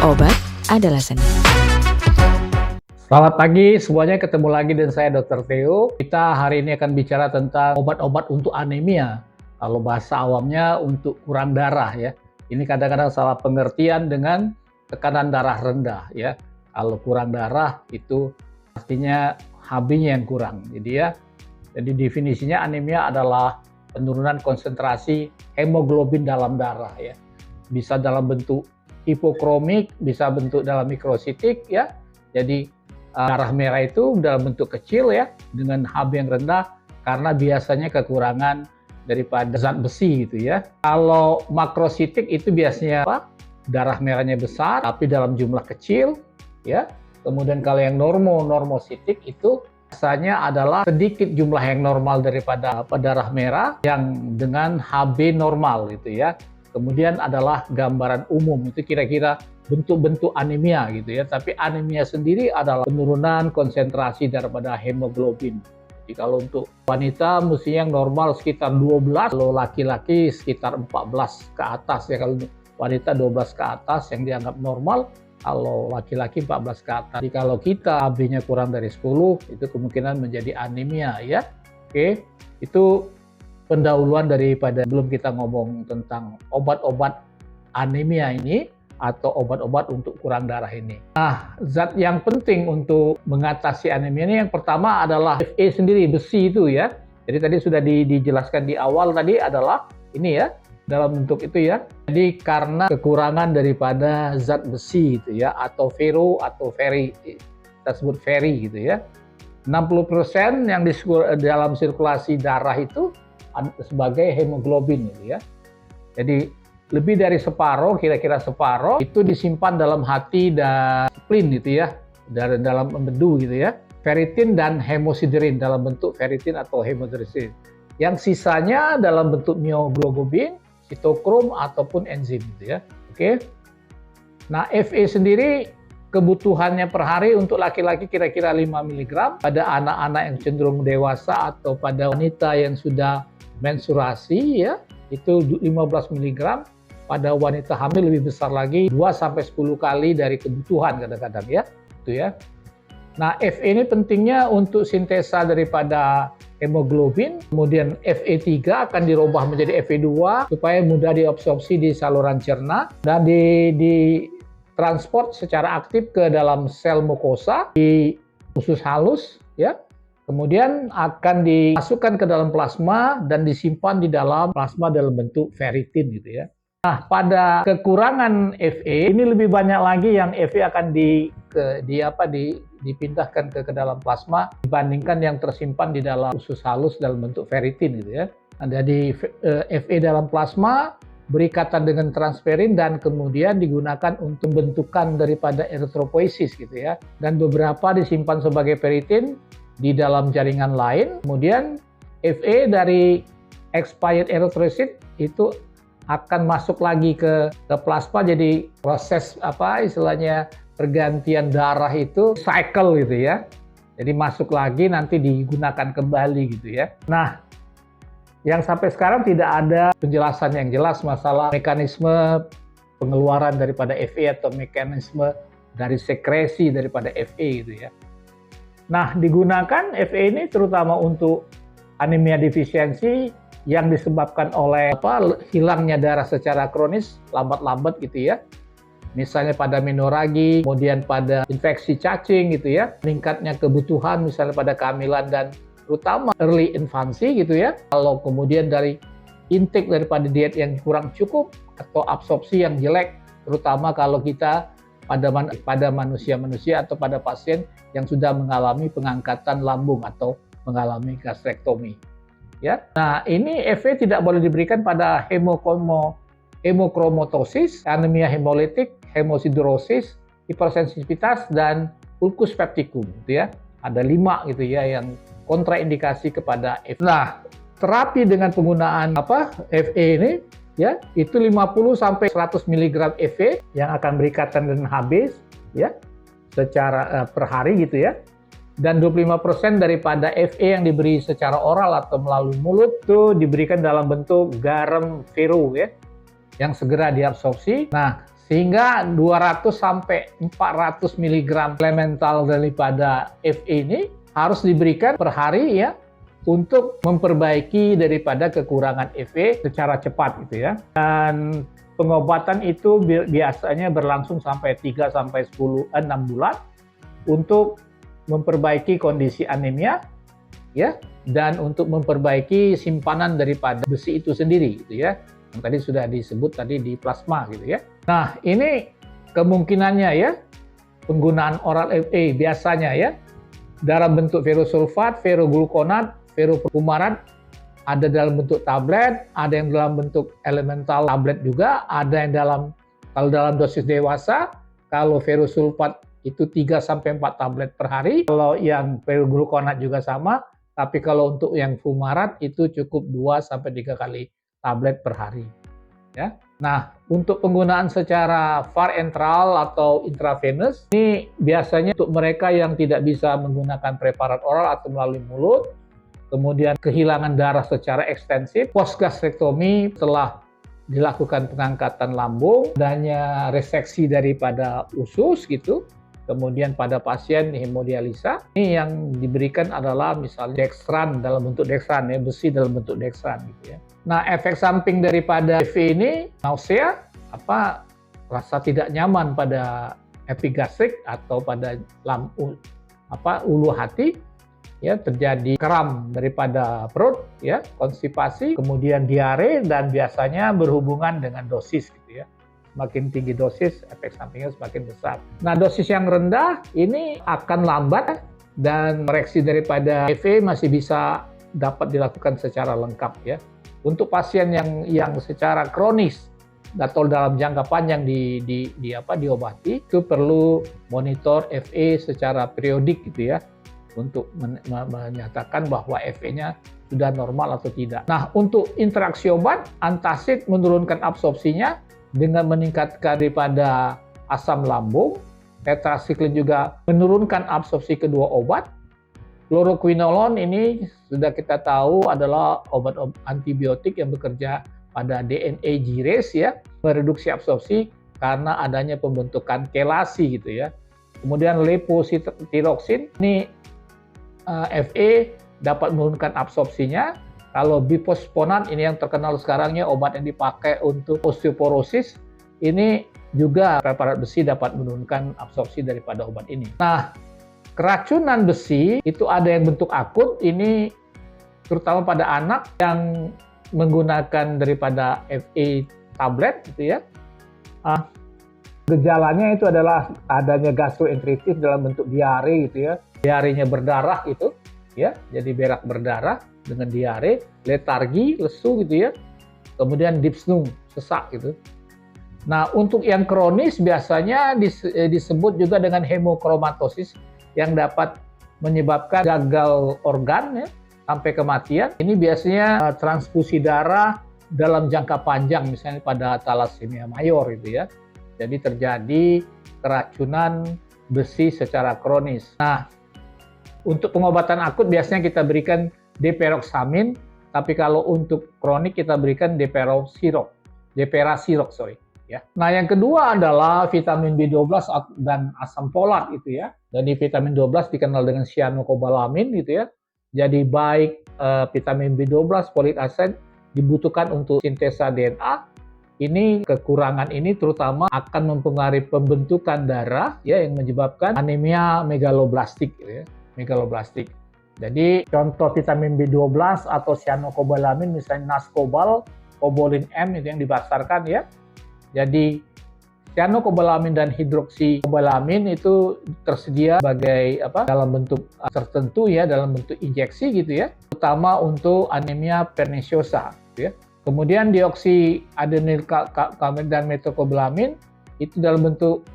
Obat adalah seni. Selamat pagi semuanya, ketemu lagi dengan saya Dr. Theo. Kita hari ini akan bicara tentang obat-obat untuk anemia. Kalau bahasa awamnya untuk kurang darah ya. Ini kadang-kadang salah pengertian dengan tekanan darah rendah ya. Kalau kurang darah itu artinya HB-nya yang kurang. Jadi definisinya anemia adalah penurunan konsentrasi hemoglobin dalam darah ya. Bisa dalam bentuk hipokromik, bisa bentuk dalam mikrositik ya. Jadi darah merah itu dalam bentuk kecil ya, dengan HB yang rendah karena biasanya kekurangan daripada zat besi gitu ya. Kalau makrositik itu biasanya darah merahnya besar tapi dalam jumlah kecil ya. Kemudian kalau yang normositik itu biasanya adalah sedikit jumlah yang normal daripada darah merah yang dengan HB normal gitu ya. Kemudian adalah gambaran umum, itu kira-kira bentuk-bentuk anemia gitu ya. Tapi anemia sendiri adalah penurunan konsentrasi daripada hemoglobin. Jadi kalau untuk wanita mestinya yang normal sekitar 12, kalau laki-laki sekitar 14 ke atas ya. Kalau wanita 12 ke atas yang dianggap normal, kalau laki-laki 14 ke atas. Jadi kalau kita HB-nya kurang dari 10, itu kemungkinan menjadi anemia ya. Oke, itu pendahuluan daripada belum kita ngomong tentang obat-obat anemia ini atau obat-obat untuk kurang darah ini. Nah, zat yang penting untuk mengatasi anemia ini yang pertama adalah Fe sendiri, besi itu ya. Jadi tadi sudah dijelaskan di awal tadi adalah ini ya, dalam bentuk itu ya. Jadi karena kekurangan daripada zat besi itu ya, atau ferro atau ferri, kita sebut ferri gitu ya. 60% yang di dalam sirkulasi darah itu sebagai hemoglobin gitu ya. Jadi lebih dari separuh, kira-kira separuh itu disimpan dalam hati dan spleen gitu ya, dalam empedu gitu ya. Ferritin dan hemosiderin dalam bentuk ferritin atau hemosiderin. Yang sisanya dalam bentuk myoglobin, sitokrom ataupun enzim gitu ya. Oke. Nah, Fe sendiri kebutuhannya per hari untuk laki-laki kira-kira 5 mg, pada anak-anak yang cenderung dewasa atau pada wanita yang sudah menstruasi ya, itu 15 mg, pada wanita hamil lebih besar lagi 2-10 kali dari kebutuhan kadang-kadang ya, itu ya. Nah, Fe ini pentingnya untuk sintesa daripada hemoglobin, kemudian Fe3 akan dirubah menjadi Fe2 supaya mudah diabsorpsi di saluran cerna dan di transport secara aktif ke dalam sel mukosa di usus halus ya. Kemudian akan dimasukkan ke dalam plasma dan disimpan di dalam plasma dalam bentuk ferritin gitu ya. Nah, pada kekurangan Fe ini lebih banyak lagi yang Fe akan dipindahkan ke dalam plasma dibandingkan yang tersimpan di dalam usus halus dalam bentuk ferritin gitu ya. Nah, jadi Fe dalam plasma berikatan dengan transferin dan kemudian digunakan untuk bentukan daripada eritropoiesis gitu ya. Dan beberapa disimpan sebagai ferritin di dalam jaringan lain. Kemudian Fe dari expired erythrocyte itu akan masuk lagi ke plasma, jadi proses istilahnya pergantian darah itu cycle gitu ya. Jadi masuk lagi nanti digunakan kembali gitu ya. Nah, yang sampai sekarang tidak ada penjelasan yang jelas masalah mekanisme pengeluaran daripada Fe atau mekanisme dari sekresi daripada Fe gitu ya. Nah, digunakan Fe ini terutama untuk anemia defisiensi yang disebabkan oleh hilangnya darah secara kronis, lambat-lambat gitu ya. Misalnya pada menoragi, kemudian pada infeksi cacing gitu ya. Meningkatnya kebutuhan misalnya pada kehamilan dan terutama early infancy gitu ya. Kalau kemudian dari intake daripada diet yang kurang cukup atau absorpsi yang jelek, terutama kalau kita pada manusia-manusia atau pada pasien yang sudah mengalami pengangkatan lambung atau mengalami gastrektomi. Ya. Nah, ini Fe tidak boleh diberikan pada hemokromatosis, anemia hemolitik, hemosiderosis, hipersensitivitas, dan ulcus pepticum gitu ya. Ada 5 gitu ya yang kontraindikasi kepada Fe. Nah, terapi dengan penggunaan Fe ini ya, itu 50-100 mg Fe yang akan berikatan dengan HB ya, secara per hari gitu ya. Dan 25% daripada Fe yang diberi secara oral atau melalui mulut itu diberikan dalam bentuk garam ferro ya, yang segera diabsorpsi. Nah, Sehingga 200 sampai 400 mg elemental daripada Fe ini harus diberikan per hari ya, untuk memperbaiki daripada kekurangan Fe secara cepat gitu ya. Dan pengobatan itu biasanya berlangsung sampai 3 sampai 6 bulan untuk memperbaiki kondisi anemia ya, dan untuk memperbaiki simpanan daripada besi itu sendiri gitu ya. Yang tadi sudah disebut tadi di plasma gitu ya. Nah, ini kemungkinannya ya, penggunaan oral Fe biasanya ya, dalam bentuk ferrosulfat, ferrogluconat, ferrofumarat, ada dalam bentuk tablet, ada yang dalam bentuk elemental tablet juga, ada yang kalau dalam dosis dewasa, kalau ferrosulfat itu 3 sampai 4 tablet per hari, kalau yang ferrogluconat juga sama, tapi kalau untuk yang fumarat itu cukup 2 sampai 3 kali tablet per hari. Ya. Nah, untuk penggunaan secara parenteral atau intravenous, ini biasanya untuk mereka yang tidak bisa menggunakan preparat oral atau melalui mulut, kemudian kehilangan darah secara ekstensif, postgastrektomi setelah dilakukan pengangkatan lambung, adanya reseksi daripada usus gitu, kemudian pada pasien hemodialisa, ini yang diberikan adalah misalnya dextran dalam bentuk dextran ya, besi dalam bentuk dextran gitu ya. Nah, efek samping daripada Fe ini nausea, rasa tidak nyaman pada epigastrik atau pada ulu hati ya, terjadi kram daripada perut ya, konstipasi, kemudian diare, dan biasanya berhubungan dengan dosis gitu ya. Semakin tinggi dosis, efek sampingnya semakin besar. Nah, dosis yang rendah ini akan lambat dan koreksi daripada Fe masih bisa dapat dilakukan secara lengkap ya. Untuk pasien yang secara kronis atau dalam jangka panjang diobati, itu perlu monitor Fe secara periodik gitu ya, untuk menyatakan bahwa Fe-nya sudah normal atau tidak. Nah, untuk interaksi obat, antacid menurunkan absorpsinya dengan meningkatkan daripada asam lambung. Tetracycline juga menurunkan absorpsi kedua obat. Fluoroquinolone ini sudah kita tahu adalah obat antibiotik yang bekerja pada DNA gyrase ya, mereduksi absorpsi karena adanya pembentukan kelasi gitu ya. Kemudian levothyroxine ini Fe dapat menurunkan absorpsinya. Kalau bifosfonat ini yang terkenal sekarangnya obat yang dipakai untuk osteoporosis, ini juga preparat besi dapat menurunkan absorpsi daripada obat ini. Nah, keracunan besi itu ada yang bentuk akut, ini terutama pada anak yang menggunakan daripada Fe tablet gitu ya. Gejalanya itu adalah adanya gastroenteritis dalam bentuk diare gitu ya. Diarenya berdarah gitu ya, jadi berak berdarah dengan diare, letargi, lesu gitu ya. Kemudian dyspnea, sesak gitu. Nah, untuk yang kronis biasanya disebut juga dengan hemochromatosis yang dapat menyebabkan gagal organ ya, sampai kematian. Ini biasanya transfusi darah dalam jangka panjang, misalnya pada thalassemia mayor gitu ya. Jadi terjadi keracunan besi secara kronis. Nah, untuk pengobatan akut biasanya kita berikan deperoxamine, tapi kalau untuk kronik kita berikan deperasirok ya. Nah, yang kedua adalah vitamin B12 dan asam folat gitu ya. Jadi vitamin 12 dikenal dengan cyanocobalamin gitu ya. Jadi baik vitamin B12, folik acid dibutuhkan untuk sintesa DNA. Ini kekurangan ini terutama akan mempengaruhi pembentukan darah ya, yang menyebabkan anemia megaloblastik gitu ya. Megaloblastik. Jadi contoh vitamin B12 atau cyanocobalamin misalnya nascobal, cobolin M itu yang dibasarkan ya. Jadi cyanocobalamin dan hidroksicobalamin itu tersedia sebagai dalam bentuk tertentu ya, dalam bentuk injeksi gitu ya, terutama untuk anemia perniciosa gitu ya. Kemudian dioksiadenyl dan metocobalamin itu dalam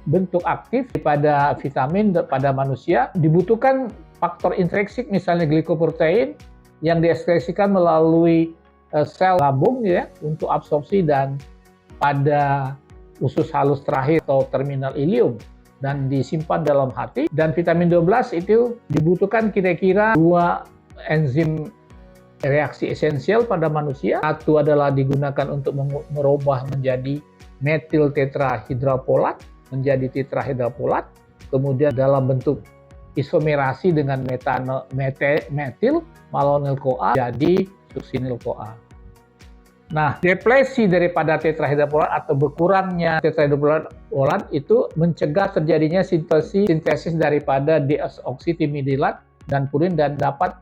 bentuk aktif pada vitamin pada manusia, dibutuhkan faktor intrinsik misalnya glikoprotein yang diekskresikan melalui sel lambung ya, untuk absorpsi dan pada usus halus terakhir atau terminal ileum dan disimpan dalam hati. Dan vitamin 12 itu dibutuhkan kira-kira 2 enzim reaksi esensial pada manusia. Satu adalah digunakan untuk merubah menjadi metil tetrahidrofolat menjadi tetrahidrofolat, kemudian dalam bentuk isomerasi dengan metil malonyl-CoA jadi succinyl-CoA. Nah, depresi daripada tetrahidrofolat atau berkurangnya tetrahidrofolat itu mencegah terjadinya sintesis daripada deoksitimidalat dan purin dan dapat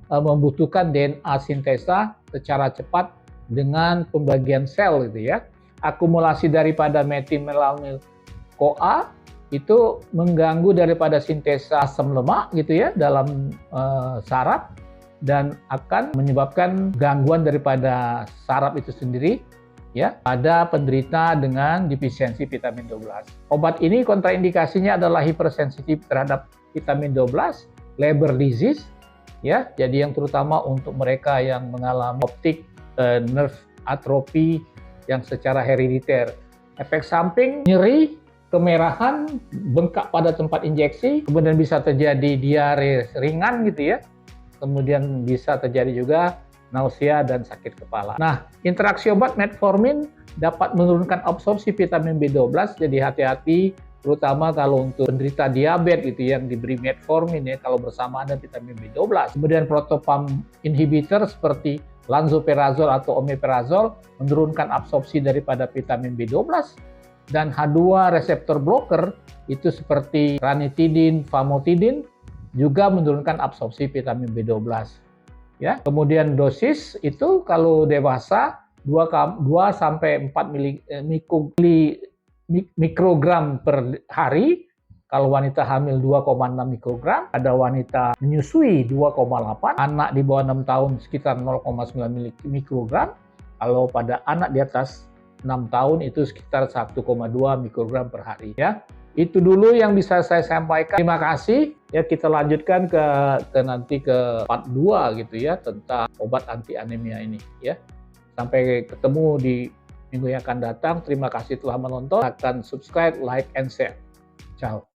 membutuhkan DNA sintesa secara cepat dengan pembagian sel gitu ya. Akumulasi daripada metil-malonyl-CoA itu mengganggu daripada sintesa asam lemak gitu ya dalam saraf dan akan menyebabkan gangguan daripada saraf itu sendiri ya pada penderita dengan defisiensi vitamin 12. Obat ini kontraindikasinya adalah hipersensitif terhadap vitamin 12, Leber disease ya. Jadi yang terutama untuk mereka yang mengalami optic nerve atrophy yang secara herediter. Efek samping nyeri, kemerahan, bengkak pada tempat injeksi, kemudian bisa terjadi diare ringan gitu ya. Kemudian bisa terjadi juga nausea dan sakit kepala. Nah, interaksi obat metformin dapat menurunkan absorpsi vitamin B12, jadi hati-hati terutama kalau untuk penderita diabetes gitu yang diberi metformin ya kalau bersamaan dengan vitamin B12. Kemudian protopump inhibitor seperti lansoprazole atau omeprazole menurunkan absorpsi daripada vitamin B12 dan H2 reseptor blocker itu seperti ranitidin, famotidin juga menurunkan absorpsi vitamin B12. Ya, kemudian dosis itu kalau dewasa 2 sampai 4 mikrogram per hari, kalau wanita hamil 2,6 mikrogram, ada wanita menyusui 2,8, anak di bawah 6 tahun sekitar 0,9 mikrogram, kalau pada anak di atas 6 tahun itu sekitar 1,2 mikrogram per hari ya. Itu dulu yang bisa saya sampaikan. Terima kasih. Ya, kita lanjutkan nanti ke part 2 gitu ya tentang obat anti anemia ini ya. Sampai ketemu di minggu yang akan datang. Terima kasih telah menonton. Akan subscribe, like, and share. Ciao.